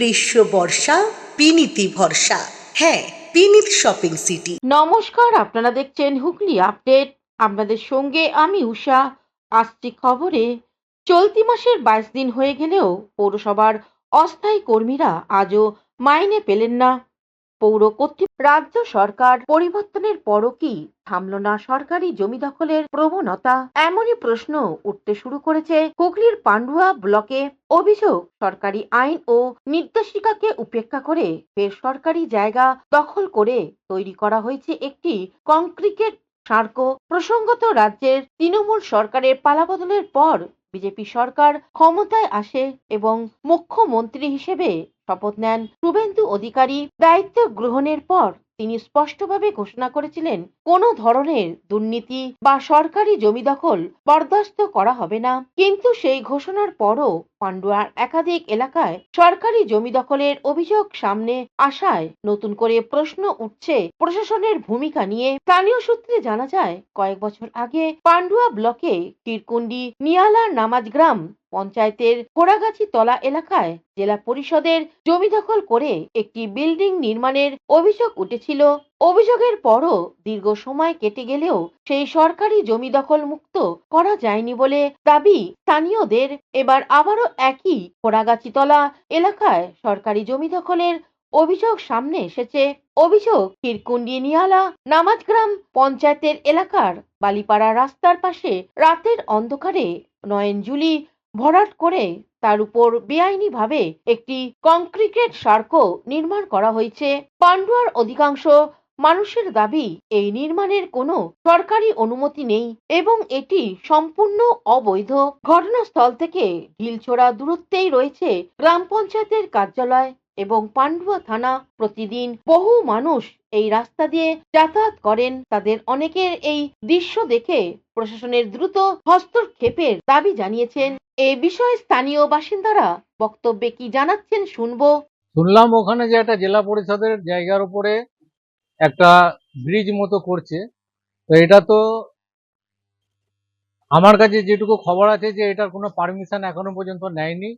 গ্রীষ্ম বর্ষা বিনীতি ভরসা। হ্যাঁ, বিনীত শপিং সিটি। নমস্কার, আপনারা দেখছেন হুগলি আপডেট। আপনাদের সঙ্গে আমি উষা। আসছি খবরে। চলতি মাসের 22 দিন হয়ে গেলেও পৌরসভার অস্থায়ী কর্মীরা আজও মাইনে পেলেন না। পৌর রাজ্য সরকার পরিবর্তনের পরও কি থামল না সরকারি জমি দখলের প্রবণতা? এমনই প্রশ্ন উঠতে শুরু করেছে হুগলির পান্ডুয়া ব্লকে। অভিযোগ, সরকারি আইন ও নির্দেশিকাকে উপেক্ষা করে বেসরকারি জায়গা দখল করে তৈরি করা হয়েছে একটি কংক্রিটের সার্কো। প্রসঙ্গত, রাজ্যের তৃণমূল সরকারের পালাবদলের পর বিজেপি সরকার ক্ষমতায় আসে এবং মুখ্যমন্ত্রী হিসেবে শপথ নেন শুভেন্দু অধিকারী। দায়িত্ব গ্রহণের পর তিনি স্পষ্টভাবে ঘোষণা করেছিলেন, কোনো ধরনের দুর্নীতি বা সরকারি জমি দখল বরদাস্ত করা হবে না। কিন্তু সেই ঘোষণার পরও পান্ডুয়ার একাধিক এলাকায় সরকারি জমি দখলের অভিযোগ সামনে আসায় নতুন করে প্রশ্ন উঠছে প্রশাসনের ভূমিকা নিয়ে। স্থানীয় সূত্রে জানা যায়, কয়েক বছর আগে পান্ডুয়া ব্লকে কিরকুন্ডি নিয়ালার নামাজ গ্রাম পঞ্চায়েতের ঘোড়াগাছি তলা এলাকায় জেলা পরিষদের জমি দখল করে একটি বিল্ডিং নির্মাণের অভিযোগ উঠেছিল। অভিযোগের পরও দীর্ঘ সময় কেটে গেলেও সেই সরকারি জমি দখল মুক্ত করা যায়নি বলে দাবি স্থানীয়দের। এবার আবারও একই ঘোড়াগাছিতলা এলাকায় সরকারি জমি দখলের অভিযোগ সামনে এসেছে। অভিযোগ, কিরকুন্ডি নিয়ালা নামাজগ্রাম পঞ্চায়েতের এলাকার বালিপাড়া রাস্তার পাশে রাতের অন্ধকারে নয়নজুলি ভরাট করে তার উপর বেআইনিভাবে একটি কংক্রিটের সার্কো নির্মাণ করা হয়েছে। পান্ডুয়ার অধিকাংশ মানুষের দাবি, এই নির্মাণের কোনো সরকারি অনুমতি নেই এবং এটি সম্পূর্ণ অবৈধ। ঘটনাস্থল থেকে ঢিলছোড়া দূরত্বেই রয়েছে গ্রাম পঞ্চায়েতের কার্যালয় এবং পান্ডুয়া থানা। প্রতিদিন বহু মানুষ এই রাস্তা দিয়ে যাতায়াত করেন। তাদের অনেকের এই দৃশ্য দেখে প্রশাসনের দ্রুত হস্তক্ষেপের দাবি জানিয়েছেন। এ বিষয়ে স্থানীয় বাসিন্দারা বক্তব্যে কি জানাচ্ছেন শুনবো। শুনলাম ওখানে যে একটা জেলা পরিষদের জায়গার উপরে একটা ব্রিজ মতো করছে। তো এটা তো আমার কাছে যেটুকু খবর আছে যে এটার কোনো পারমিশন এখনো পর্যন্ত নেয়নি,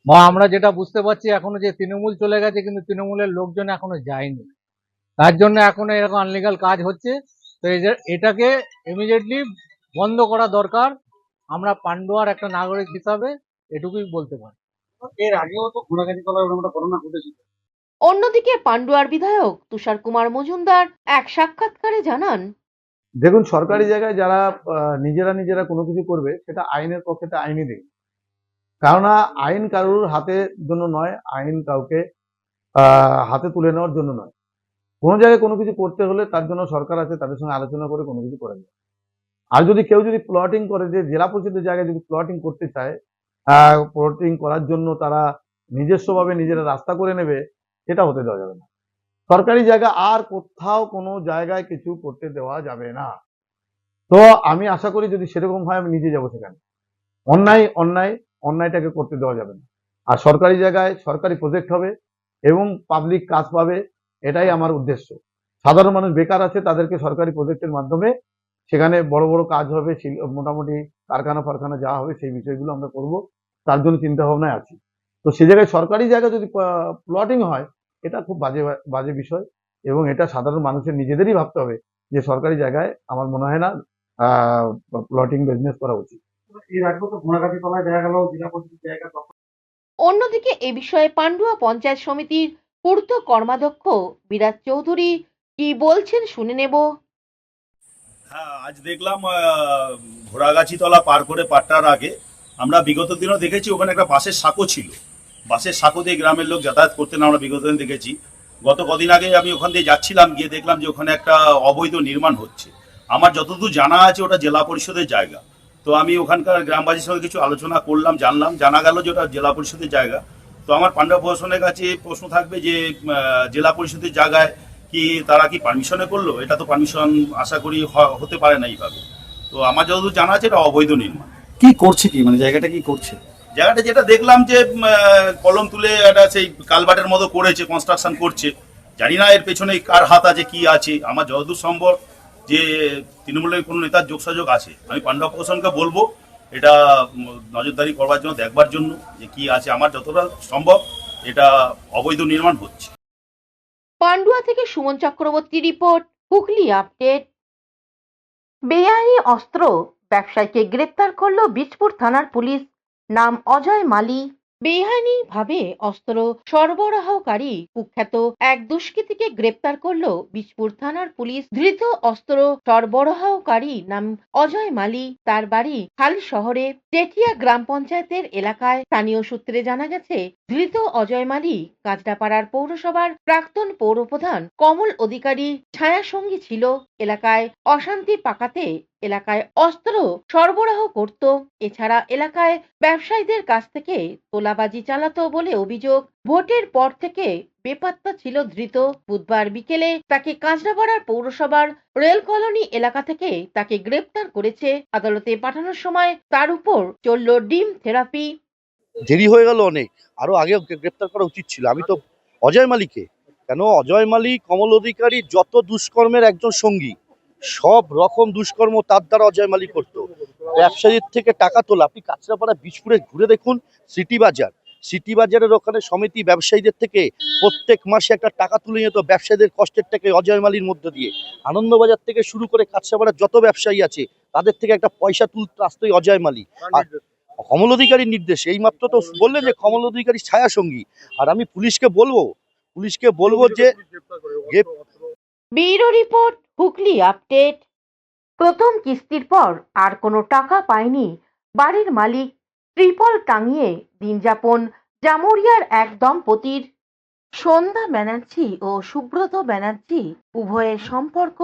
বা আমরা যেটা বুঝতে পারছি এখনো যে তৃণমূল চলে গেছে কিন্তু তৃণমূলের লোকজন এখনো যায়নি, তার জন্য এখনো এরকম আনলিগাল কাজ হচ্ছে। তো এটাকে ইমিডিয়েটলি বন্ধ করা দরকার। আমরা পান্ডুয়ার একটা নাগরিক হিসাবে এটুকুই বলতে পারি। এর আগেও তো ঘোড়াগাছি তলায় একটা ঘটনা ঘটেছিল। অন্যদিকে পান্ডুয়ার বিধায়ক তুষার কুমার মজুমদার এক সাক্ষাৎকারে জানান, দেখুন, সরকারি জায়গায় যারা নিজেরা কোনো কিছু করবে সেটা আইনের পক্ষে আইনই দেবে। কেননা আইন কারোর হাতের জন্য নয়, আইন কাউকে হাতে তুলে নেওয়ার জন্য নয়। কোনো জায়গায় কোনো কিছু করতে হলে তার জন্য সরকার আছে, তাদের সঙ্গে আলোচনা করে কোনো কিছু করে যায়। আর যদি কেউ যদি প্লটিং করে, যে জেলা পরিষদের জায়গায় যদি প্লটিং করতে চায়, প্লটিং করার জন্য তারা নিজস্বভাবে নিজেরা রাস্তা করে নেবে, সেটা হতে দেওয়া যাবে না। সরকারি জায়গা আর কোথাও কোনো জায়গায় কিছু করতে দেওয়া যাবে না। তো আমি আশা করি যদি সেরকম হয় আমি নিজে যাবো সেখানে। অন্যায়টাকে করতে দেওয়া যাবে না। আর সরকারি জায়গায় সরকারি প্রজেক্ট হবে এবং পাবলিক কাজ পাবে, এটাই আমার উদ্দেশ্য। সাধারণ মানুষ বেকার আছে, তাদেরকে সরকারি প্রজেক্টের মাধ্যমে সেখানে বড় বড় কাজ হবে, মোটামুটি কারখানা যা হবে সেই বিষয়গুলো আমরা করব, তার জন্য চিন্তা ভাবনায় আছি। তো সে জায়গায় সরকারি জায়গা যদি প্লটিং হয়, এটা খুব বাজে বিষয় এবং এটা সাধারণ মানুষের নিজেদেরই ভাবতে হবে যে সরকারি জায়গায় আমার মনে হয় না প্লটিং বিজনেস করা উচিত। এর আগে তো ঘোড়াগাছি তলায় দেখা গেল জেলা পরিষদের জায়গা। অন্যদিকে এ বিষয়ে পান্ডুয়া পঞ্চায়েত সমিতির পূর্ত কর্মাধ্যক্ষ বিরাজ চৌধুরী কি বলছেন শুনে নেব। হ্যাঁ, আজ দেখলাম ঘোড়াগাছিতলা পার করে পাট্টার আগে আমরা বিগত দিনও দেখেছি ওখানে একটা বাসের সাঁকো ছিল। বাসের সাঁকো দিয়ে গ্রামের লোক যাতায়াত করতেন, আমরা বিগত দিন দেখেছি। গত কদিন আগে আমি ওখান দিয়ে যাচ্ছিলাম, গিয়ে দেখলাম যে ওখানে একটা অবৈধ নির্মাণ হচ্ছে। আমার যতদূর জানা আছে ওটা জেলা পরিষদের জায়গা। তো আমি ওখানকার গ্রামবাসীর সঙ্গে কিছু আলোচনা করলাম, জানা গেল যে ওটা জেলা পরিষদের জায়গা। তো আমার পান্ডুয়া প্রশাসনের কাছে প্রশ্ন থাকবে যে জেলা পরিষদের জায়গায় কি তারা কি পারমিশনে করলো? এটা তো পারমিশন আশা করি হতে পারে না এইভাবে। তো আমার যতদূর জানা আছে এটা অবৈধ নির্মাণ। কি করছে, কি মানে জায়গাটা কি করছে? জায়গাটা যেটা দেখলাম যে কলম তুলে একটা সেই কালভার্টের মতো করেছে, কনস্ট্রাকশন করছে। জানি না এর পেছনে কার হাত আছে কি আছে। আমার যতদূর সম্ভব যে তৃণমূলের কোনো নেতার যোগসাযোগ আছে, আমি পান্ডুয়া প্রশাসনকে বলবো এটা নজরদারি করবার জন্য, দেখবার জন্য যে কি আছে। আমার যতটা সম্ভব এটা অবৈধ নির্মাণ হচ্ছে। পান্ডুয়া থেকে সুমন চক্রবর্তী রিপোর্ট, হুগলি আপডেট। বেআইনি অস্ত্র ব্যবসায়ীকে গ্রেপ্তার করল বীজপুর থানার পুলিশ। নাম অজয় মালি। বেআইনিভাবে অস্ত্র সরবরাহকারী কুখ্যাত এক দুষ্কৃতীকে গ্রেপ্তার করল বীজপুর থানার পুলিশ। ধৃত অস্ত্র সরবরাহকারী নাম অজয় মালি। তার বাড়ি হালি শহরে টেটিয়া গ্রাম পঞ্চায়েতের এলাকায়। স্থানীয় সূত্রে জানা গেছে, ধৃত অজয় মালি কাঁচরাপাড়ার পৌরসভার প্রাক্তন পৌরপ্রধান কমল অধিকারী ছায়াসঙ্গী ছিল। এলাকায় অশান্তি পাকাতে এলাকায় অস্ত্র সরবরাহ করত। এছাড়া এলাকায় ব্যবসায়ীদের কাছ থেকে তোলাবাজি চালাতো বলে অভিযোগ। ভোটের পর থেকে বেপাত্তা ছিল ধৃত। বুধবার বিকেলে তাকে কাঁচরাপাড়ার পৌরসভার রেল কলোনি এলাকা থেকে তাকে গ্রেপ্তার করেছে। আদালতে পাঠানোর সময় তার উপর চলল ডিম থেরাপি। দেরি হয়ে গেল অনেক, আরো আগে গ্রেপ্তার করা উচিত ছিল। আমি তো অজয় মালিককে কেন, অজয় মালিক কমল অধিকারী যত দুষ্কর্মের একজন সঙ্গী, সব রকম দুষ্কর্ম তার দ্বারা অজয় মালিক করতো। ব্যবসায়ীর থেকে টাকা তোলা, আপনি কাঁচরাপাড়া বীজপুরে ঘুরে দেখুন, সিটি বাজারের ওখানে সমিতি ব্যবসায়ীদের থেকে প্রত্যেক মাসে একটা টাকা তুলে নিত ব্যবসায়ীদের কষ্টের থেকে অজয় মালির মধ্য দিয়ে। আনন্দবাজার থেকে শুরু করে কাঁচরাপাড়ার যত ব্যবসায়ী আছে তাদের থেকে একটা পয়সা তুলতে আসতোই অজয় মালি। আর কমল অধিকারীর নির্দেশ, এই মাত্র তো বললেন যে কমল অধিকারী ছায়া সঙ্গী। আর আমি পুলিশকে বলবো যে ব্যুরো রিপোর্ট, হুগলি আপডেট। প্রথম কিস্তির পর আর কোনো টাকা পায়নি বাড়ির মালিক। ত্রিপল টাঙিয়ে দিনযাপন জামুরিয়ার এক দম্পতির। সন্ধ্যা ব্যানার্জি ও সুব্রত ব্যানার্জি উভয়ের সম্পর্ক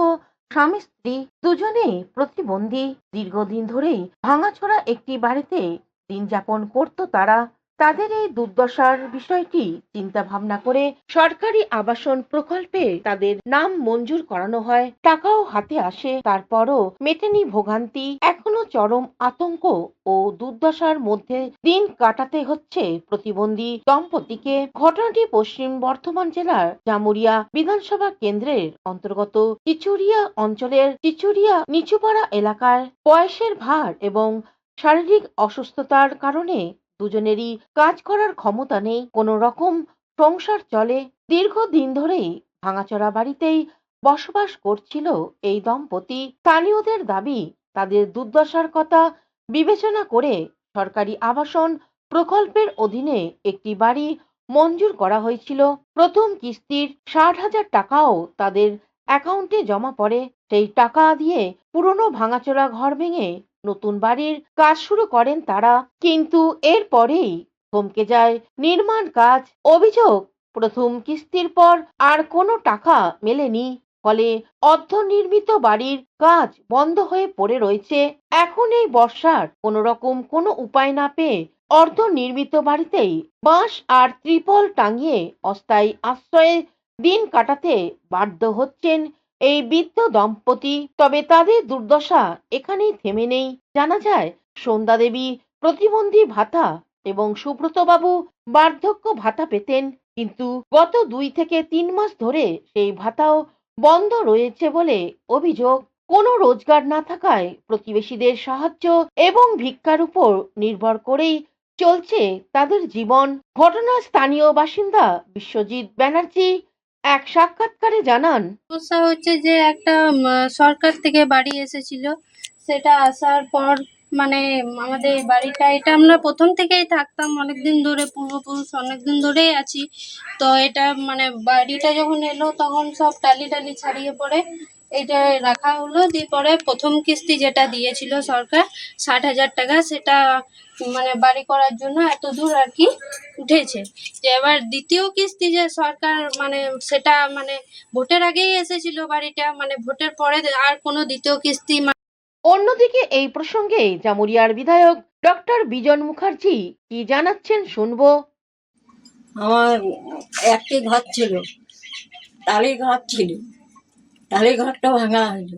স্বামী স্ত্রী, দুজনেই প্রতিবন্ধী। দীর্ঘদিন ধরেই ভাঙাচোরা একটি বাড়িতে দিন যাপন করত তারা। তাদের এই দুর্দশার বিষয়টি চিন্তা ভাবনা করে সরকারি আবাসন প্রকল্পে তাদের নাম মঞ্জুর করানো হয়। টাকাও হাতে আসে, তারপরও মেটেনি ভোগান্তি। এখনো চরম আতঙ্ক ও দুর্দশার মধ্যে দিন কাটাতে হচ্ছে প্রতিবন্ধী দম্পতিকে। ঘটনাটি পশ্চিম বর্ধমান জেলার জামুরিয়া বিধানসভা কেন্দ্রের অন্তর্গত চিচুরিয়া অঞ্চলের চিচুরিয়া নিচুপাড়া এলাকায়। বয়সের ভার এবং শারীরিক অসুস্থতার কারণে দুজনেরই কাজ করার ক্ষমতা নেই। কোনো রকম সংসার চলে। দীর্ঘদিন ধরেই ভাঙাচোরা বাড়িতেই বসবাস করছিল এই দম্পতি। স্থানীয়দের দাবি, তাদের দুর্দশার কথা বিবেচনা করে সরকারি আবাসন প্রকল্পের অধীনে একটি বাড়ি মঞ্জুর করা হয়েছিল। প্রথম কিস্তির ৬০,০০০ টাকাও তাদের অ্যাকাউন্টে জমা পড়ে। সেই টাকা দিয়ে পুরনো ভাঙাচোরা ঘর ভেঙে নতুন বাড়ির কাজ শুরু করেন তারা। কিন্তু এরপরেই থমকে যায় নির্মাণ কাজ। অভিযোগ, প্রথম কিস্তির পর আর কোনো টাকা মেলেনি। ফলে অর্ধনির্মিত বাড়ির কাজ বন্ধ হয়ে পড়ে রয়েছে। এখন এই বর্ষার কোনো রকম কোনো উপায় না পেয়ে অর্ধনির্মিত বাড়িতেই বাঁশ আর ত্রিপল টাঙিয়ে অস্থায়ী আশ্রয়ে দিন কাটাতে বাধ্য হচ্ছেন এই বৃদ্ধ দম্পতি। তবে তাদের দুর্দশা এখানেই থেমে নেই। জানা যায়, সন্ধ্যা দেবী প্রতিবন্ধী ভাতা এবং সুব্রতবাবু বার্ধক্য ভাতা পেতেন, কিন্তু গত ২ থেকে ৩ মাস ধরে সেই ভাতাও বন্ধ রয়েছে বলে অভিযোগ। কোনো রোজগার না থাকায় প্রতিবেশীদের সাহায্য এবং ভিক্ষার উপর নির্ভর করেই চলছে তাদের জীবন। ঘটনার স্থানীয় বাসিন্দা বিশ্বজিৎ ব্যানার্জি এক সাক্ষাৎকারে জানান, সমস্যা হচ্ছে যে একটা সরকার থেকে বাড়ি এসেছিল, সেটা আসার পর মানে আমাদের এই বাড়িটা, এটা আমরা প্রথম থেকেই থাকতাম অনেকদিন ধরে, পূর্বপুরুষ অনেকদিন ধরেই আছি। তো এটা মানে বাড়িটা যখন এলো তখন সব টালি ছাড়িয়ে পড়ে এটা রাখা হলো। দিয়ে পরে প্রথম কিস্তি যেটা দিয়েছিল সরকার ৬০,০০০ টাকা, সেটা মানে বাড়ি করার জন্য এত দূর আর কি উঠেছে। যে এবার দ্বিতীয় কিস্তি যে সরকার মানে সেটা মানে ভোটের আগেই এসেছিল বাড়িটা, মানে ভোটের পরে আর কোনো দ্বিতীয় কিস্তি। অন্যদিকে এই প্রসঙ্গে জামুরিয়ার বিধায়ক ডক্টর বিজন মুখার্জি কি জানাচ্ছেন শুনবো। আমার একটি ঘর ছিল, টালির ঘর ছিল, টালির ঘরটা ভাঙা হলো।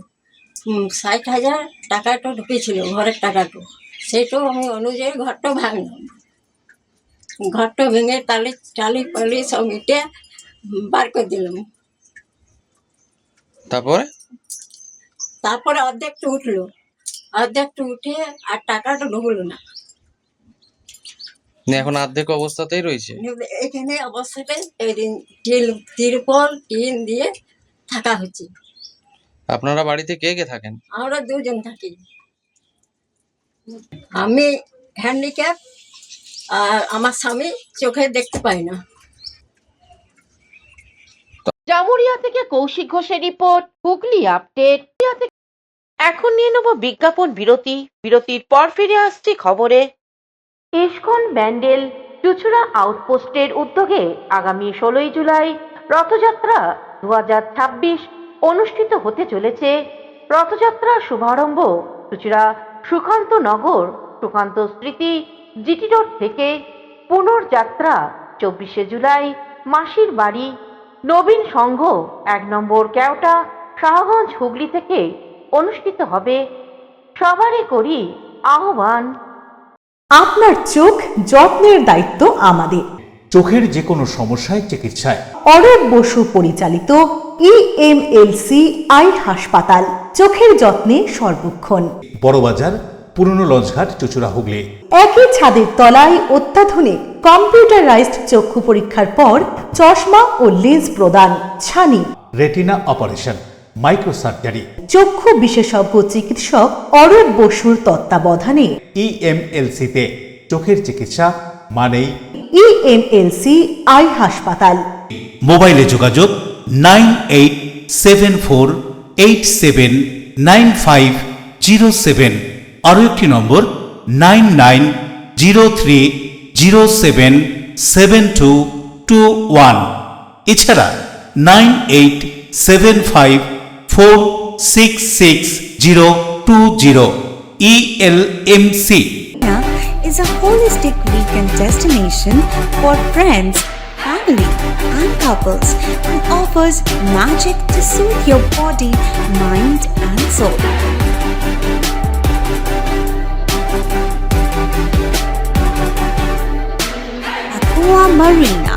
৬০,০০০ টাকাটা ঢুকেছিল ঘরের টাকাটা, সেটাও আমি অনুযায়ী ঘরটা ভাঙলাম। ঘরটা ভেঙে টালি পালি সব ইটে বার করে দিলাম। তারপরে অর্ধেকটা উঠলো, অর্ধেকটা উঠে আর টাকাটা ঢুকলো না। এখন অর্ধেক অবস্থাতেই রয়েছে। এখানে অবস্থাতে তিরপল টিন দিয়ে থাকা হচ্ছে। আপনারা বাড়িতে কে কে থাকেন? আমরা দুজন থাকি। আমি হ্যান্ডিক্যাপ, আর আমার স্বামী চোখে দেখতে পাই না। জামুরিয়া থেকে কৌশিক ঘোষের রিপোর্ট, হুগলি আপডেট। এখন নিয়ে নেব বিজ্ঞাপন বিরতি। বিরতির পর ফিরে আসছি খবরে। ইস্কন ব্যান্ডেল চুচুড়া আউটপোস্টের উদ্যোগে আগামী 16ই জুলাই রথযাত্রা 2026 অনুষ্ঠিত হতে চলেছে। রথযাত্রার শুভারম্ভ চুচুড়া সুকান্ত নগর সুকান্ত স্মৃতি জিটি রোড থেকে। পুনর্যাত্রা 24শে জুলাই মাসির বাড়ি নবীন সংঘ 1 নম্বর কেওটা শাহগঞ্জ হুগলি থেকে অনুষ্ঠিত হবে। সবারই করি আহ্বান। আপনার চোখ যত্নের দায়িত্ব আমাদের। চোখের যে কোনো সমস্যায় চিকিৎসায় অরূপ বসু পরিচালিত ইএমএলসি আই হাসপাতাল, চোখের যত্নে সর্বক্ষণ। বড়বাজার, পুরনো লঞ্চঘাট, চুচুড়া, হুগলি। একই ছাদের তলায় অত্যাধুনিক কম্পিউটারাইজড চক্ষু পরীক্ষার পর চশমা ও লেন্স প্রদান, ছানি, রেটিনা অপারেশন, মাইক্রো সার্জারি। চক্ষু বিশেষজ্ঞ চিকিৎসক অরূপ বসুর তত্ত্বাবধানে ইএমএলসিতে চোখের চিকিৎসা মানেই ইএমএলসি আই হাসপাতাল। মোবাইলে যোগাযোগ 9874879507। আরও একটি নম্বর 9903077221। এছাড়া 9875466020। ELMC is a holistic weekend destination for friends, family and couples and offers magic to soothe your body, mind and soul. Aqua Marina,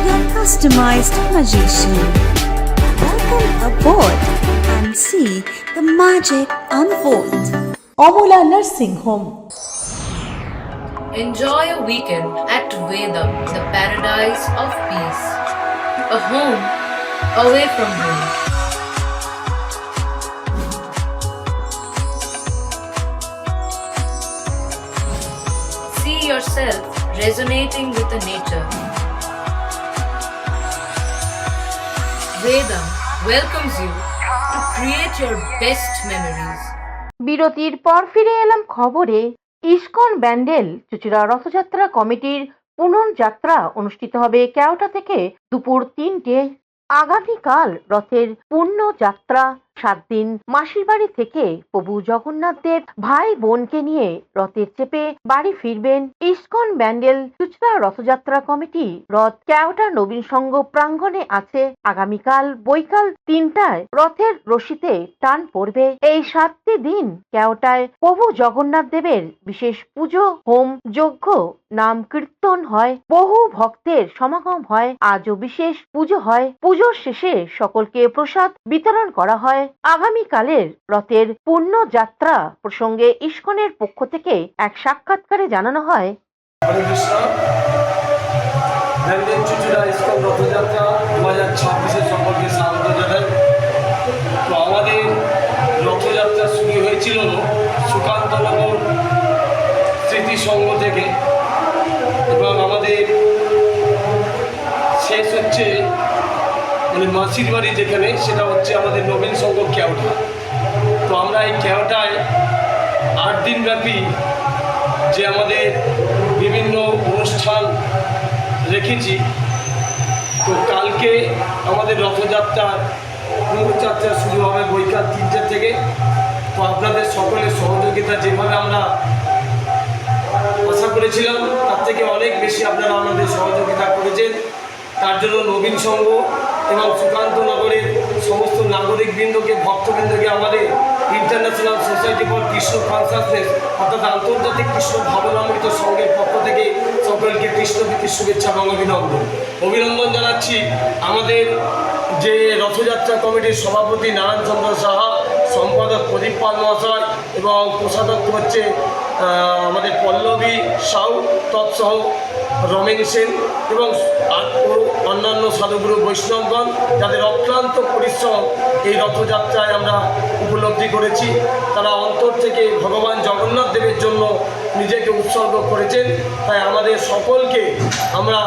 your customized magician. Welcome aboard and see the magic unfold. Amala nursing home. Enjoy a weekend at Vedam, the paradise of peace. A home away from home. See yourself resonating with the nature. Vedam welcomes you to create your best memories. বিরতির পর ফিরে এলাম খবরে। ISKCON Bandel Chuchura Rathyatra কমিটির পুনর্যাত্রা অনুষ্ঠিত হবে কেওটা থেকে দুপুর 3টে। আগামীকাল রথের পুণ্যযাত্রা 7 দিন মাসির বাড়ি থেকে প্রভু জগন্নাথ দেব ভাই বোনকে নিয়ে রথের চেপে বাড়ি ফিরবেন। ইস্কন ব্যান্ডেল চুচুড়া রথযাত্রা কমিটি রথ কেওটা নবীন সংঘ প্রাঙ্গণে আছে। আগামীকাল বৈকাল 3টায় রথের রশিতে টান পড়বে। এই 7টি দিন কেওটায় প্রভু জগন্নাথ দেবের বিশেষ পুজো, হোম, যজ্ঞ, নাম কীর্তন হয়, বহু ভক্তের সমাগম হয়। আজও বিশেষ পুজো হয়। পুজোর শেষে সকলকে প্রসাদ বিতরণ করা হয়। আগামীকালের রথের পুণ্যযাত্রা প্রসঙ্গে ইস্কনের পক্ষ থেকে এক সাক্ষাৎকারে জানানো হয়, রথযাত্রা 2026 সম্পর্কে স্বাগত জানাই। তো আমাদের রথযাত্রা শুরু হয়েছিল সুকান্তনগর স্মৃতি সংঘ থেকে এবং আমাদের শেষ হচ্ছে মানে মাসির বাড়ি যেখানে, সেটা হচ্ছে আমাদের নবীন সংঘ কেওটা। তো আমরা এই কেওটায় 8 দিন ব্যাপী যে আমাদের বিভিন্ন অনুষ্ঠান রেখেছি। তো কালকে আমাদের রথযাত্রার পুণ্যযাত্রা শুরু হবে বৈকাল 3টে থেকে। তো আপনাদের সকলের সহযোগিতা যেভাবে আমরা আশা করেছিলাম তার থেকে অনেক বেশি আপনারা আমাদের সহযোগিতা করেছেন। তার জন্য নবীন সংঘ এবং সুকান্ত নগরের সমস্ত নাগরিকবৃন্দকে, ভক্তবৃন্দকে, আমাদের international society for Krishna consciousness অর্থাৎ আন্তর্জাতিক কৃষ্ণ ভাবনামৃত সংঘের পক্ষ থেকে সকলকে কৃষ্ণপ্রীতির শুভেচ্ছা এবং অভিনন্দন জানাচ্ছি। আমাদের যে রথযাত্রা কমিটির সভাপতি নারায়ণ চন্দ্র সাহা, সম্পাদক প্রদীপ পাল মহাশয় এবং কোষাধ্যক্ষ হচ্ছে আমাদের পল্লবী সাউ তৎসহ রমেন সেন এবং অন্যান্য সাধুগুরু বৈষ্ণবগণ, যাদের অক্লান্ত পরিশ্রম এই রথযাত্রায় আমরা উপলব্ধি করেছি। তারা অন্তর থেকে ভগবান জগন্নাথ দেবের জন্য নিজেকে উৎসর্গ করেছেন। তাই আমাদের সকলকে আমরা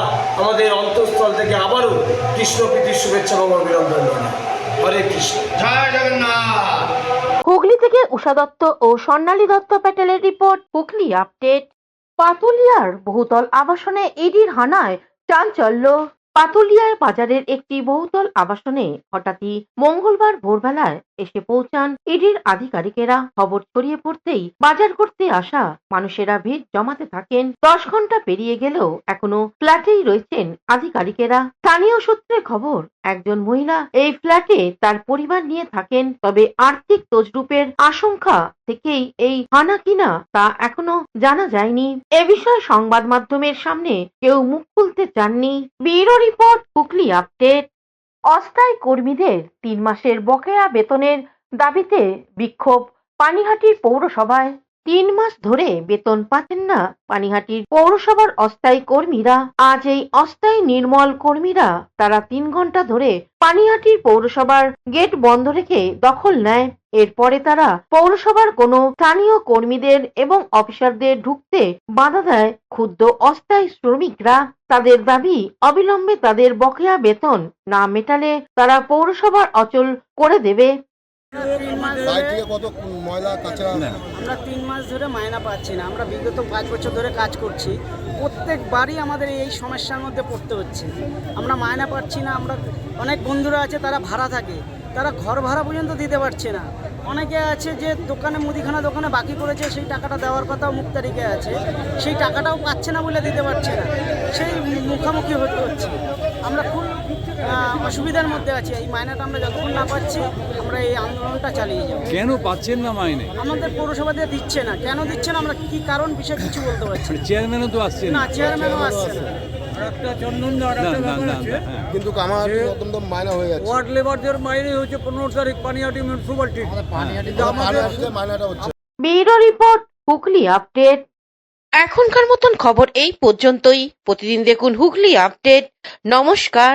আমাদের অন্তঃস্থল থেকে আবারও কৃষ্ণপ্রীতির শুভেচ্ছা এবং অভিনন্দন জানাই। হরে কৃষ্ণ, জয় জগন্নাথ। হুগলি থেকে উষা দত্ত ও স্বর্ণালী দত্ত প্যাটেলের রিপোর্ট, হুগলি আপডেট। পাতুলিয়ার বহুতল আবাসনে ইডির হানায় চাঞ্চল্য। পাতুলিয়ায় বাজারের একটি বহুতল আবাসনে হঠাৎই মঙ্গলবার ভোরবেলায় এসে পৌঁছান ইডির আধিকারিকেরা। খবর ছড়িয়ে পড়তেই বাজার করতে আসা মানুষেরা ভিড় জমাতে থাকেন। 10 ঘন্টা পেরিয়ে গেলেও এখনো ফ্ল্যাটেই রয়েছেন আধিকারিকেরা। স্থানীয় সূত্রে খবর, একজন মহিলা এই ফ্ল্যাটে তার পরিবার নিয়ে থাকেন। তবে আর্থিক তজরুপের আশঙ্কা থেকেই এই হানা কিনা তা এখনো জানা যায়নি। এ বিষয়ে সংবাদ মাধ্যমের সামনে কেউ মুখ খুলতে চাননি। Bureau report, Hooghly update. অস্থায়ী কর্মীদের 3 মাসের বকেয়া বেতনের দাবিতে বিক্ষোভ পানিহাটি পৌরসভায়। 3 মাস ধরে বেতন পাচ্ছেন না পানিহাটির পৌরসভার অস্থায়ী কর্মীরা। আজ এই অস্থায়ী নির্মল কর্মীরা তারা 3 ঘন্টা ধরে পানিহাটির পৌরসভার গেট বন্ধ রেখে দখল নেয়। এরপরে তারা পৌরসভার কোনো স্থানীয় কর্মীদের এবং অফিসারদের ঢুকতে বাধা দেয় ক্ষুব্ধ অস্থায়ী শ্রমিকরা। তাদের দাবি, অবিলম্বে তাদের বকেয়া বেতন না মেটালে তারা পৌরসভার অচল করে দেবে। আমরা 3 মাস ধরে মায়না পাচ্ছি না। আমরা বিগত 5 বছর ধরে কাজ করছি, প্রত্যেকবারই আমাদের এই সমস্যার মধ্যে পড়তে হচ্ছে। আমরা মায়না পাচ্ছি না। আমরা অনেক বন্ধুরা আছে তারা ভাড়া থাকে, তারা ঘর ভাড়া পর্যন্ত দিতে পারছে না। অনেকে আছে যে দোকানে মুদিখানা দোকানে বাকি করেছে, সেই টাকাটা দেওয়ার কথাও মুখ তারিখে আছে, সেই টাকাটাও পাচ্ছে না বলে দিতে পারছে না। সেই মুখোমুখি হতে হচ্ছে। আমরা খুব অসুবিধার মধ্যে আছি। এই মাইনেটা আমরা যতক্ষণ না পাচ্ছি আমরা এই আন্দোলনটা চালিয়ে যাব। কেন পাচ্ছেন না মাইনে? আমাদের পৌরসভা দিয়ে দিচ্ছে না। কেন দিচ্ছে না আমরা কি কারণ বিষয়ে কিছু বলতে পারছি না। চেয়ারম্যানও তো আসছে না, চেয়ারম্যানও আসছে না। কিন্তু আমার অত্যন্ত মাইনে হয়ে যাচ্ছে। ওয়ার্ড লেবারদের মাইনে হচ্ছে 15 তারিখ Panihati municipality. Bureau report, Hooghly update. এখনকার মতন খবর এই পর্যন্তই। প্রতিদিন দেখুন হুগলি আপডেট। নমস্কার।